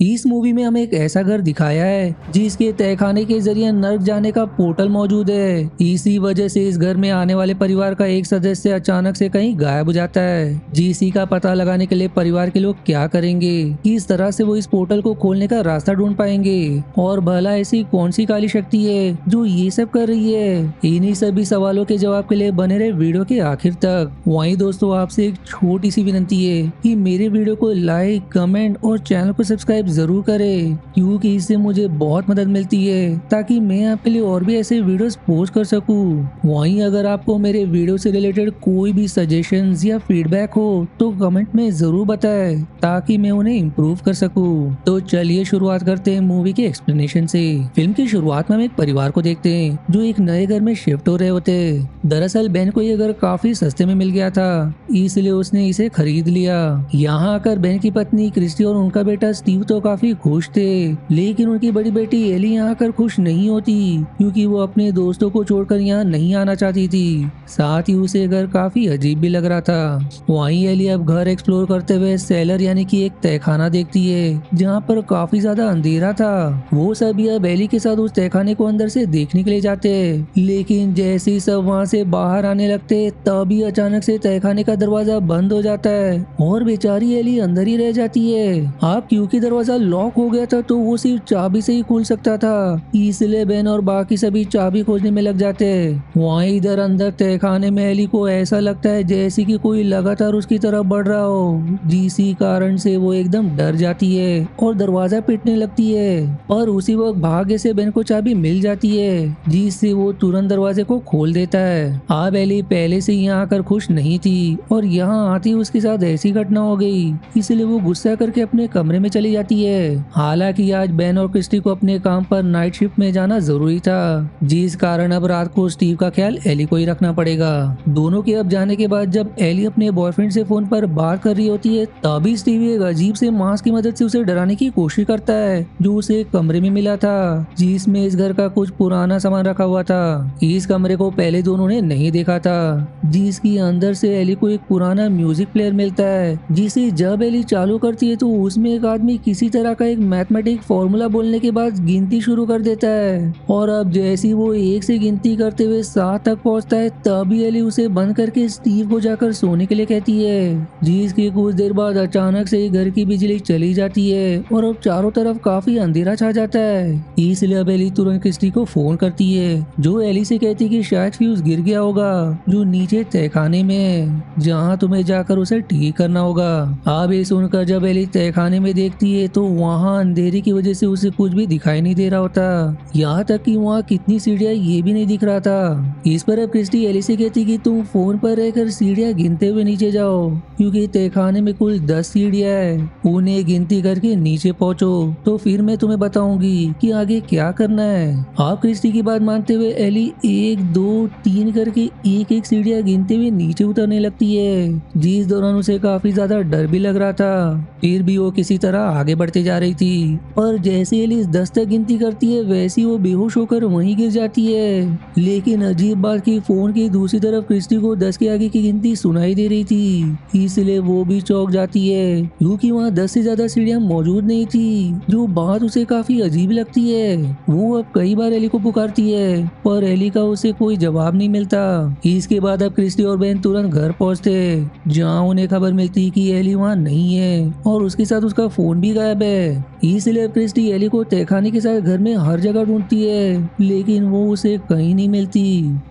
इस मूवी में हमें एक ऐसा घर दिखाया है जिसके तहखाने के जरिए नर्क जाने का पोर्टल मौजूद है। इसी वजह से इस घर में आने वाले परिवार का एक सदस्य अचानक से कहीं गायब हो जाता है। जिसी का पता लगाने के लिए परिवार के लोग क्या करेंगे, किस तरह से वो इस पोर्टल को खोलने का रास्ता ढूंढ पाएंगे और भला ऐसी कौन सी काली शक्ति है जो ये सब कर रही है। इन्हीं सभी सवालों के जवाब के लिए बने रहे वीडियो के आखिर तक। वहीं दोस्तों, आपसे एक छोटी सी विनती है कि मेरे वीडियो को लाइक, कमेंट और चैनल को सब्सक्राइब जरूर करें, क्योंकि इससे मुझे बहुत मदद मिलती है ताकि मैं आपके लिए और भी ऐसे वीडियोस पोस्ट कर सकूं। वहीं अगर आपको मेरे वीडियो से रिलेटेड कोई भी सजेशंस या फीडबैक हो तो कमेंट में जरूर बताएं ताकि मैं उन्हें इम्प्रूव कर सकूं। तो चलिए शुरुआत करते हैं मूवी के एक्सप्लेनेशन से। फिल्म की शुरुआत में हम एक परिवार को देखते हैं जो एक नए घर में शिफ्ट हो रहे होते हैं। दरअसल बेन को यह घर काफी सस्ते में मिल गया था, इसलिए उसने इसे खरीद लिया। यहाँ आकर बेन की पत्नी क्रिस्टी और उनका बेटा स्टीव तो काफी खुश थे, लेकिन उनकी बड़ी बेटी एली यहाँ आकर खुश नहीं होती क्योंकि वो अपने दोस्तों को छोड़कर यहाँ नहीं आना चाहती थी। साथ ही उसे घर काफी अजीब भी लग रहा था। वहीं एली अब घर एक्सप्लोर करते हुए सेलर यानी कि एक तहखाना देखती है जहाँ पर काफी ज्यादा अंधेरा था। वो सभी अब एली के साथ उस तहखाने को अंदर से देखने के लिए जाते हैं, लेकिन जैसे ही सब वहाँ से बाहर आने लगते तभी अचानक से तहखाने का दरवाजा बंद हो जाता है और बेचारी एली अंदर ही रह जाती है। अब क्योंकि दरवाजा लॉक हो गया था तो वो सिर्फ चाबी से ही खुल सकता था, इसलिए बेन और बाकी सभी चाबी खोजने में लग जाते हैं। वहीं इधर अंदर तहखाने में एली को ऐसा लगता है जैसे कि कोई लगातार उसकी तरफ बढ़ रहा हो, जिसी कारण से वो एकदम डर जाती है और दरवाजा पीटने लगती है। और उसी वक्त भाग्य से बेन को चाबी मिल जाती है जिससे वो तुरंत दरवाजे को खोल देता है। अब एली पहले से यहाँ आकर खुश नहीं थी और यहाँ आती उसके साथ ऐसी घटना हो गई, इसलिए वो गुस्सा करके अपने कमरे में चली जाती है। हालांकि आज बेन और क्रिस्टी को अपने काम पर नाइट शिफ्ट में जाना जरूरी था, जिस कारण अब रात को स्टीव का ख्याल एली को ही रखना पड़ेगा। दोनों के अब जाने के बाद जब एली अपने बॉयफ्रेंड से फोन पर बात कर रही होती है तभी स्टीव एक अजीब से मास्क की मदद से उसे डराने की कोशिश करता है जो उसे एक कमरे में मिला था जिसमें इस घर का कुछ पुराना सामान रखा हुआ था। इस कमरे को पहले दोनों ने नहीं देखा था, जिसकी अंदर से एली को एक पुराना म्यूजिक प्लेयर मिलता है जिसे जब एली चालू करती है तो उसमें एक आदमी किसी तरह का एक मैथमेटिक फॉर्मूला बोलने के बाद गिनती शुरू कर देता है। और अब जैसी वो एक से गिनती करते हुए 7 तक पहुंचता है तभी एली उसे बंद करके स्टीव को जाकर सोने के लिए कहती है, जिसके कुछ देर बाद अचानक से घर की बिजली चली जाती है और अब चारों तरफ काफी अंधेरा छा जाता है। इसलिए अब एली तुरंत क्रिस्टी को फोन करती है जो एली से कहती है कि शायद फ्यूज गिर गया होगा जो नीचे तहखाने में है, जहाँ तुम्हें जाकर उसे ठीक करना होगा। अब ये सुनकर जब एली तहखाने में देखती है तो वहाँ अंधेरे की वजह से उसे कुछ भी दिखाई नहीं दे रहा होता, यहाँ तक कि वहाँ कितनी सीढ़ियाँ ये भी नहीं दिख रहा था। इस पर अब क्रिस्टी एली से कहती कि तुम फोन पर रहकर सीढ़ियाँ गिनते हुए नीचे जाओ क्योंकि तहखाने में कुल 10 सीढ़ियाँ है, उन्हें गिनती करके नीचे पहुँचो तो फिर मैं तुम्हें बताऊंगी कि आगे क्या करना है। आप क्रिस्टी की बात मानते हुए एली 1 2 3 करके एक एक सीढ़ियाँ गिनते हुए नीचे उतरने लगती है, जिस दौरान उसे काफी ज्यादा डर भी लग रहा था। फिर भी वो किसी तरह आगे बढ़ते जा रही थी और जैसे एलिस 10 तक गिनती करती है वैसी वो बेहोश होकर वहीं गिर जाती है। लेकिन अजीब बात कि फोन की दूसरी तरफ क्रिस्टी को 10 के आगे की गिनती सुनाई दे रही थी, इसलिए वो भी चौंक जाती है क्योंकि वहाँ 10 से ज्यादा सीढ़ियाँ मौजूद नहीं थी, जो बात उसे काफी अजीब लगती है। वो अब कई बार एली को पुकारती है पर एली का उसे कोई जवाब नहीं मिलता। इसके बाद अब क्रिस्टी और बेन तुरंत घर पहुँचते जहाँ उन्हें खबर मिलती कि एली वहाँ नहीं है और उसके साथ उसका फोन भी गायब है। इसलिए क्रिस्टी एली को तहखाने के साथ घर में हर जगह ढूंढती है, लेकिन वो उसे कहीं नहीं मिलती।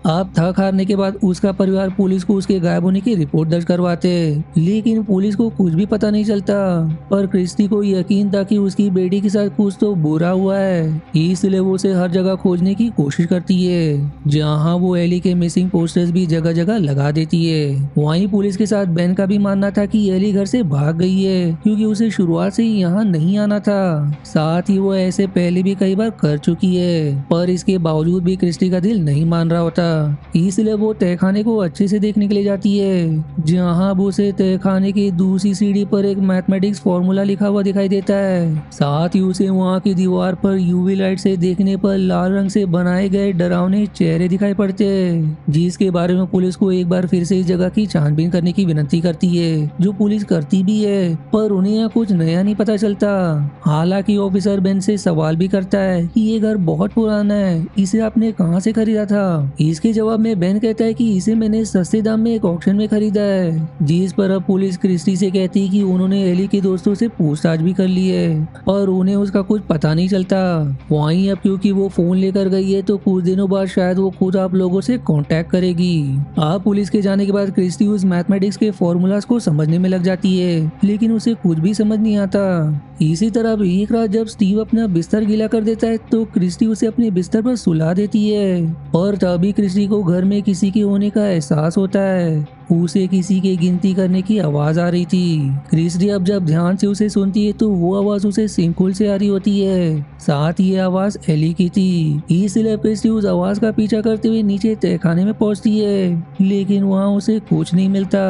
अब थक हारने के बाद उसका परिवार पुलिस को उसके गायब होने की रिपोर्ट दर्ज करवाते, लेकिन पुलिस को कुछ भी पता नहीं चलता। पर क्रिस्टी को यकीन था कि उसकी बेटी के साथ कुछ तो बुरा हुआ है, इसलिए वो उसे हर जगह खोजने की कोशिश करती है, जहाँ वो एली के मिसिंग पोस्टर्स भी जगह जगह लगा देती है। वहीं पुलिस के साथ बेन का भी मानना था कि एली घर से भाग गई है क्योंकि उसे शुरुआत से ही यहाँ नहीं आना था। साथ ही वो ऐसे पहले भी कई बार कर चुकी है, पर इसके बावजूद भी क्रिस्टी का दिल नहीं मान रहा होता, इसलिए वो तहखाने को अच्छे से देखने के लिए जाती है, जहाँ अब उसे तहखाने की दूसरी सीढ़ी पर एक मैथमेटिक्स फॉर्मूला लिखा हुआ दिखाई देता है। साथ ही उसे वहाँ की दीवार पर यूवी लाइट से देखने पर लाल रंग से बनाए गए डरावने चेहरे दिखाई पड़ते हैं, जिसके बारे में पुलिस को एक बार फिर से इस जगह की छानबीन करने की विनती करती है, जो पुलिस करती भी है, पर उन्हें यहाँ कुछ नया नहीं पता चलता। मिलता। हालांकि ऑफिसर बेन से सवाल भी करता है कि ये घर बहुत पुराना है, इसे आपने कहाँ से खरीदा था। इसके जवाब में बेन कहता है कि इसे मैंने सस्ते दाम में एक ऑक्शन में खरीदा है। जिस पर अब पुलिस क्रिस्टी से कहती है कि उन्होंने एली के दोस्तों से पूछताछ भी कर ली है और उन्हें उसका कुछ पता नहीं चलता। वहीं अब क्योंकि वो फोन लेकर गई है तो कुछ दिनों बाद शायद वो खुद आप लोगों से कांटेक्ट करेगी। अब पुलिस के जाने के बाद क्रिस्टी उस मैथमेटिक्स के फॉर्मूलाज को समझने में लग जाती है, लेकिन उसे कुछ भी समझ नहीं आता। इसी तरह अब एक रात जब स्टीव अपना बिस्तर गीला कर देता है तो क्रिस्टी उसे अपने बिस्तर पर सुला देती है और तभी क्रिस्टी को घर में किसी के होने का एहसास होता है। उसे किसी के गिनती करने की आवाज आ रही थी। क्रिस्टी अब जब ध्यान से उसे सुनती है तो वो आवाज उसे सिंकहोल से आ रही होती है। साथ ही ये आवाज एली की थी। इसलिए क्रिस्टी उस आवाज का पीछा करते हुए नीचे तहखाने में पहुंचती है, लेकिन वहाँ उसे कुछ नहीं मिलता।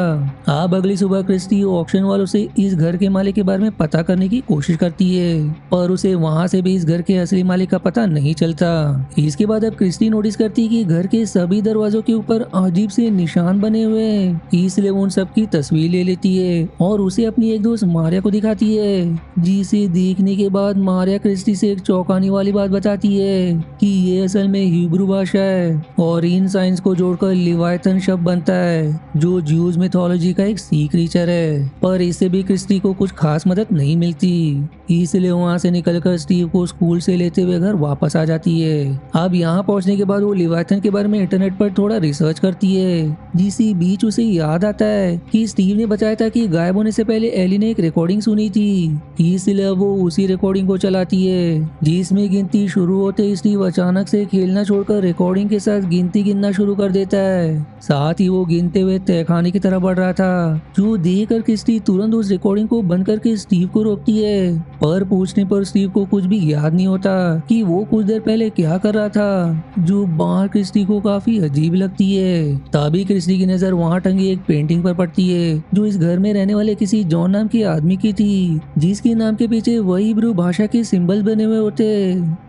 अब अगली सुबह क्रिस्टी ऑक्शन वालों से इस घर के मालिक के बारे में पता करने की कोशिश करती है, पर उसे वहाँ से भी इस घर के असली मालिक का पता नहीं चलता। इसके बाद अब क्रिस्टी नोटिस करती है कि घर के सभी दरवाजों के ऊपर अजीब से निशान बने हुए हैं। इसलिए वो उन सब की तस्वीर ले लेती है और उसे अपनी एक दोस्त मारिया को दिखाती है, जिसे देखने के बाद मारिया क्रिस्टी से एक चौंकाने वाली बात बताती है कि ये असल में हिब्रू भाषा है और इन साइंस को जोड़कर लिवायथन शब्द बनता है, जो ज्यूज मिथोलॉजी का एक सी क्रीचर है। पर इससे भी क्रिस्टी को कुछ खास मदद नहीं मिलती, इसलिए वहाँ से निकलकर स्टीव को स्कूल से लेते हुए घर वापस आ जाती है। अब यहाँ पहुँचने के बाद वो लिवायथन के बारे में इंटरनेट पर थोड़ा रिसर्च करती है, जिसी बीच उसे याद आता है कि स्टीव ने बताया था कि गायब होने से पहले एली ने एक रिकॉर्डिंग सुनी थी। इसलिए वो उसी रिकॉर्डिंग को चलाती है, जिसमें गिनती शुरू होते ही स्टीव अचानक से खेलना छोड़कर रिकॉर्डिंग के साथ गिनती गिनना शुरू कर देता है। साथ ही वो गिनते हुए तहखाने की तरफ बढ़ रहा था, जो देखकर क्रिस्टी तुरंत उस रिकॉर्डिंग को बंद करके स्टीव को रोकती है। पर पूछने पर स्टीव को कुछ भी याद नहीं होता कि वो कुछ देर पहले क्या कर रहा था, जो बाहर क्रिस्टी को काफी अजीब लगती है। तभी क्रिस्टी की नजर वहाँ टंगी एक पेंटिंग पर पड़ती है, जो इस घर में रहने वाले किसी जॉन नाम के आदमी की थी, जिसके नाम के पीछे वही हिब्रू भाषा के सिंबल बने हुए होते।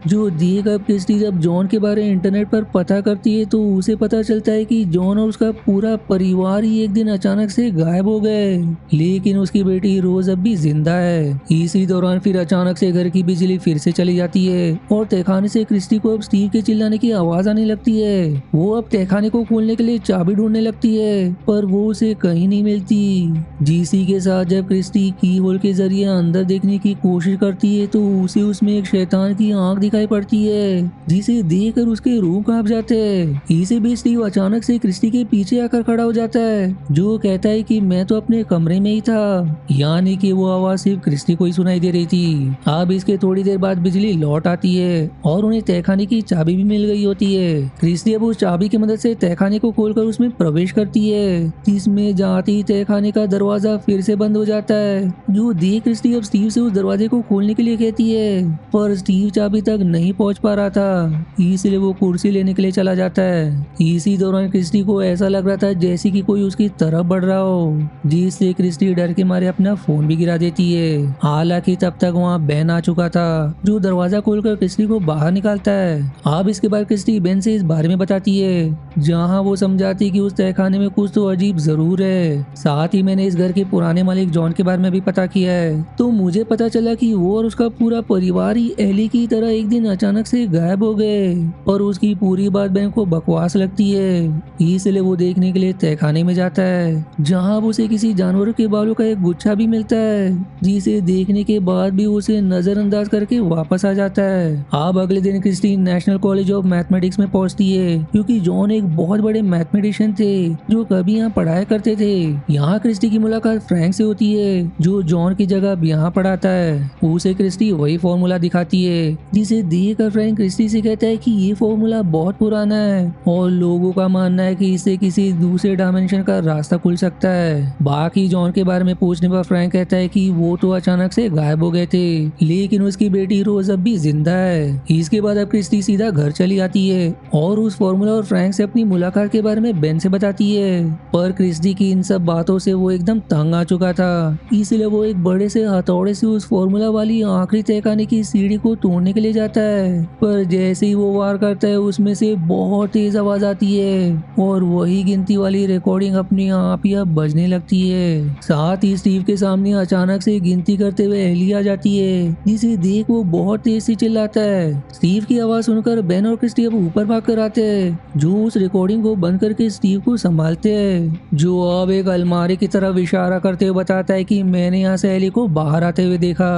जो देख अब क्रिस्टी जब जॉन के बारे में इंटरनेट पर पता करती है तो उसे पता चलता है कि जॉन और उसका पूरा परिवार ही एक दिन अचानक से गायब हो गए, लेकिन उसकी बेटी रोज अब भी जिंदा है। इसी दौरान फिर अचानक से घर की बिजली फिर से चली जाती है और तहखाने से क्रिस्टी को अब स्टीव के चिल्लाने की आवाज आने लगती है। वो अब तहखाने को खोलने के लिए चाबी ढूंढने लगती है, पर वो उसे कहीं नहीं मिलती। जीसी के साथ जब क्रिस्टी की होल के जरिए अंदर देखने की कोशिश करती है तो उसे उसमें एक शैतान की आंख दिखाई पड़ती है, जिसे देखकर उसके रूह कांप जाते हैं। इसे भी स्टीव अचानक से क्रिस्टी के पीछे आकर खड़ा हो जाता है, जो कहता है कि मैं तो अपने कमरे में ही था, यानी कि वो आवाज सिर्फ क्रिस्टी को ही सुनाई दे रही थी। अब इसके थोड़ी देर बाद बिजली लौट आती है और उन्हें तहखाने की चाबी भी मिल गई होती है। क्रिस्टी अब उस चाबी की मदद से तहखाने को खोलकर उसमें प्रवेश करती है, जिसमें जाते ही तहखाने का दरवाजा फिर से बंद हो जाता है। जो देख क्रिस्टी अब स्टीव से उस दरवाजे को खोलने के लिए कहती है, पर स्टीव चाबी तक नहीं पहुंच पा रहा था, इसलिए वो कुर्सी लेने के लिए चला जाता है। इसी दौरान क्रिस्टी को ऐसा लग रहा था जैसे कि कोई उसकी तरफ बढ़ रहा हो, जिससे क्रिस्टी डर के मारे अपना फोन भी गिरा देती है। हालांकि तब तक वहाँ बेन आ चुका था, जो दरवाजा खोलकर क्रिस्टी को बाहर निकालता है। अब इसके बाद क्रिस्टी बेन से इस बारे में बताती है, जहाँ वो समझाती कि उस तहखाने में कुछ तो अजीब जरूर है। साथ ही मैंने इस घर के पुराने मालिक जॉन के बारे में भी पता किया है, तो मुझे पता चला कि वो और उसका पूरा परिवार ही एली की तरह एक दिन अचानक से गायब हो गए, और उसकी पूरी बात बेन को बकवास लगती है। इसलिए वो देखने के लिए तहखाने में जाता है, जहाँ उसे किसी जानवर के बालों का एक गुच्छा भी मिलता है, जिसे देखने के बाद भी उसे नजरअंदाज करके वापस आ जाता है। अब अगले दिन Christy national college of mathematics में पहुंचती है, क्योंकि जॉन एक बहुत बड़े मैथमेटिशियन थे जो कभी यहाँ पढ़ाया करते थे। यहाँ क्रिस्टी की मुलाकात फ्रैंक से होती है, जो जॉन की जगह अब यहाँ पढ़ाता है। उसे क्रिस्टी वही फॉर्मूला दिखाती है, जिसे देखकर फ्रैंक क्रिस्टी से कहता है कि ये फॉर्मूला बहुत पुराना है और लोगों का मानना है कि इससे किसी दूसरे डायमेंशन का रास्ता खुल सकता है। बाकी जॉन के बारे में पूछने पर फ्रैंक कहता है कि वो तो अचानक से गायब हो गए थे, लेकिन उसकी बेटी रोज अब भी जिंदा है। इसके बाद अब क्रिस्टी सीधा घर चली आती है और उस फॉर्मूला और फ्रैंक से अपनी मुलाकात के बारे में बेन से बताती है। पर क्रिस्टी की इन सब बातों से वो एकदम तंग आ चुका था। इसलिए वो एक बड़े से हथौड़े से उस फॉर्मूला वाली आखिरी तहखाने की सीढ़ी को तोड़ने के लिए जाता है। पर जैसे ही वो वार करता है उसमें से बहुत तेज आवाज आती है और वही गिनती वाली रिकॉर्डिंग अपने आप ही अब बजने लगती है। साथ ही स्टीव के सामने अचानक से गिनती करते हुए एली आ जाती है, जिसे देख वो बहुत तेज से चिल्लाता है। स्टीव की आवाज सुनकर बेन और क्रिस्टी अब ऊपर भाग कर आते हैं, जो उस रिकॉर्डिंग को बंद करके स्टीव को संभालते हैं, जो अब एक अलमारी की तरफ इशारा करते हुए बताता है कि मैंने यहाँ से एली को बाहर आते हुए देखा।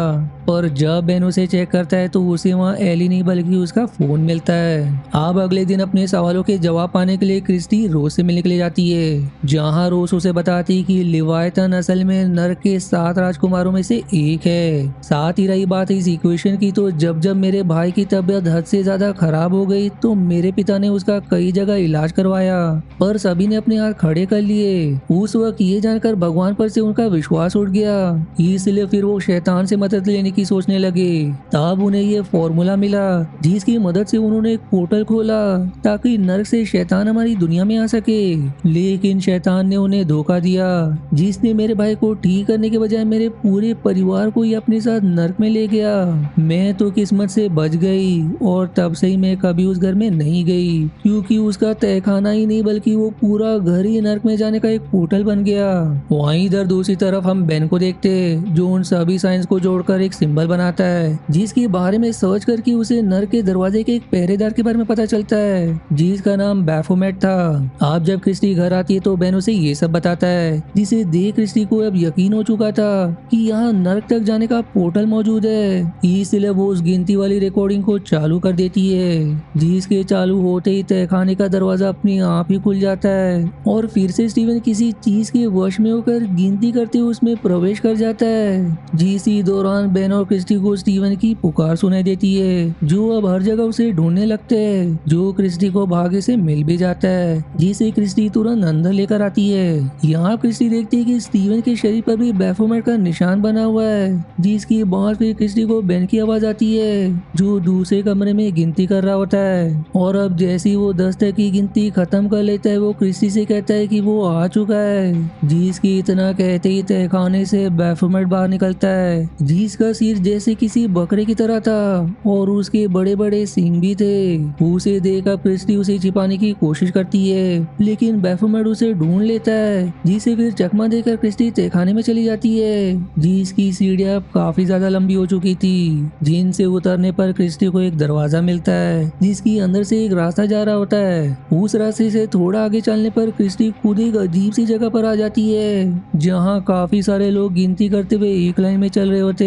पर जब बेन उसे चेक करता है तो उसे वहाँ एली नहीं बल्कि उसका फोन मिलता है। अब अगले दिन अपने सवालों के जवाब पाने के लिए क्रिस्टी रोज से मिलने के लिए जाती है, जहाँ रोज उसे बताती है कि लिवायतन असल में नर्क के 7 राजकुमारों में से एक है। साथ ही रही बात इस इक्वेशन की, तो जब जब मेरे भाई की तबीयत हद से ज्यादा खराब हो गई तो मेरे पिता ने उसका कई जगह इलाज करवाया, पर सभी ने अपने हाथ खड़े कर लिए। उस वक्त ये जानकर भगवान पर से उनका विश्वास उठ गया, इसलिए फिर वो शैतान से मदद लेने की सोचने लगे। तब उन्हें ये फॉर्मूला मिला जिसकी मदद से उन्होंने एक पोर्टल खोला ताकि नर्क से शैतान हमारी दुनिया में आ सके। लेकिन शैतान ने उन्हें धोखा दिया, जिसने मेरे भाई को ठीक करने के बजाय मेरे पूरे परिवार को ही अपने साथ नर्क में ले गया। मैं तो किस्मत से बच गई और तब से ही मैं कभी उस घर में नहीं गई, क्योंकि उसका तहखाना ही नहीं बल्कि वो पूरा घर ही नर्क में जाने का एक पोर्टल बन गया। वहीं इधर दूसरी तरफ हम बेन को देखते, जो उन सभी साइंस को जोड़कर एक सिंबल बनाता है, जिसके बारे में सर्च करके उसे नर्क के दरवाजे के एक पहरेदार के बारे में पता चलता है, जिसका नाम बैफोमेट था। अब जब क्रिस्टी घर आती है तो बेन उसे ये सब बताता है, जिसे देख क्रिस्टी को अब यकीन हो चुका था कि यहाँ नर्क तक जाने का पोर्टल मौजूद है। इसलिए वो उस गिनती वाली रिकॉर्डिंग को चालू कर देती है, जिसके चालू होते ही तहखाने का दरवाजा अपने आप ही खुल जाता है और फिर से स्टीवन किसी चीज के वश में होकर गिनती करते हुए उसमें प्रवेश कर जाता है। इसी दौरान बेन और क्रिस्टी को स्टीवन की पुकार सुनाई देती है, जो अब हर जगह उसे ढूंढने लगते हैं, जो क्रिस्टी को भाग्य से मिल भी जाता है, जिसे क्रिस्टी तुरंत अंदर लेकर आती है। यहाँ क्रिस्टी देखती है कि स्टीवन के शरीर पर भी बैफोमेट का निशान बना हुआ है, जिसकी बाद फिर क्रिस्टी को बेन की आवाज आती है, जो दूसरे कमरे में गिनती कर रहा होता है। और अब जैसे ही वो 10 तक की गिनती खत्म कर लेता है, वो क्रिस्टी से कहता है कि वो आ चुका है, जिसकी इतना कहते ही तहखाने से बैफोमेट बाहर निकलता है, जिसका सिर जैसे किसी बकरे की तरह था और उसके बड़े बड़े सींग भी थे। उसे देखकर क्रिस्टी उसे छिपाने की कोशिश करती है, लेकिन बैफोमेट उसे ढूंढ लेता है, जिसे फिर चकमा देकर क्रिस्टी तहखाने में चली जाती है, जिसकी सीढ़ियां काफी ज्यादा लंबी हो चुकी थी, जिनसे उतरने पर क्रिस्टी को एक दरवाजा मिलता है, जिसकी अंदर से एक रास्ता जा रहा होता है। उस रास्ते से थोड़ा आगे चलने पर क्रिस्टी खुद एक अजीब सी जगह पर आ जाती है, जहाँ काफी सारे लोग गिनती करते हुए एक लाइन में चल रहे होते,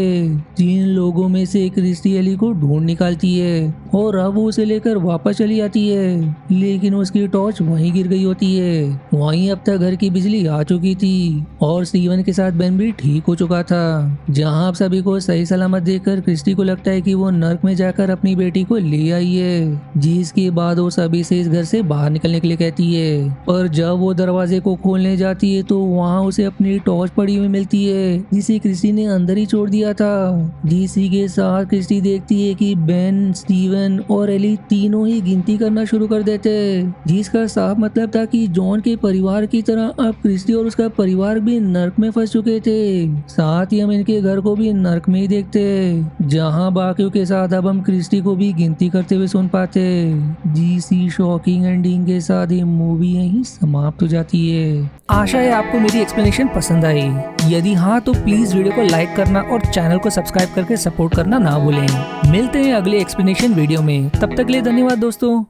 जिन लोगों में से क्रिस्टी एली को ढूंढ निकालती है और अब वो उसे लेकर वापस चली आती है, लेकिन उसकी टॉर्च वहीं गिर गई होती है। वहीं अब तक घर की बिजली आ चुकी थी और स्टीवन के साथ बेन भी ठीक हो चुका था। जहां अब सभी को सही सलामत देखकर क्रिस्टी को लगता है कि वो नर्क में जाकर अपनी बेटी को ले आई है, जिसके बाद वो सभी से इस घर से बाहर निकलने के लिए कहती है। पर जब वो दरवाजे को खोलने जाती है तो वहाँ उसे अपनी टॉर्च पड़ी हुई मिलती है, जिसे क्रिस्टी ने अंदर ही छोड़ दिया था। जिसी के साथ क्रिस्टी देखती है कि बेन, स्टीवन और एली तीनों ही गिनती करना शुरू कर देते, जिसका साफ मतलब था कि जॉन के परिवार की तरह अब क्रिस्टी और उसका परिवार भी नर्क में फंस चुके थे। साथ ही हम इनके घर को भी नर्क में ही देखते, जहां बाकियों के साथ अब हम क्रिस्टी को भी गिनती करते हुए सुन पाते। जीसी शॉकिंग एंडिंग के साथ ये मूवी यहीं समाप्त हो जाती है। आशा है आपको मेरी एक्सप्लेनेशन पसंद आई। यदि हाँ तो प्लीज वीडियो को लाइक करना और चैनल को सब्सक्राइब करके सपोर्ट करना ना भूलें। मिलते हैं अगले एक्सप्लेनेशन वीडियो में, तब तक के लिए धन्यवाद दोस्तों।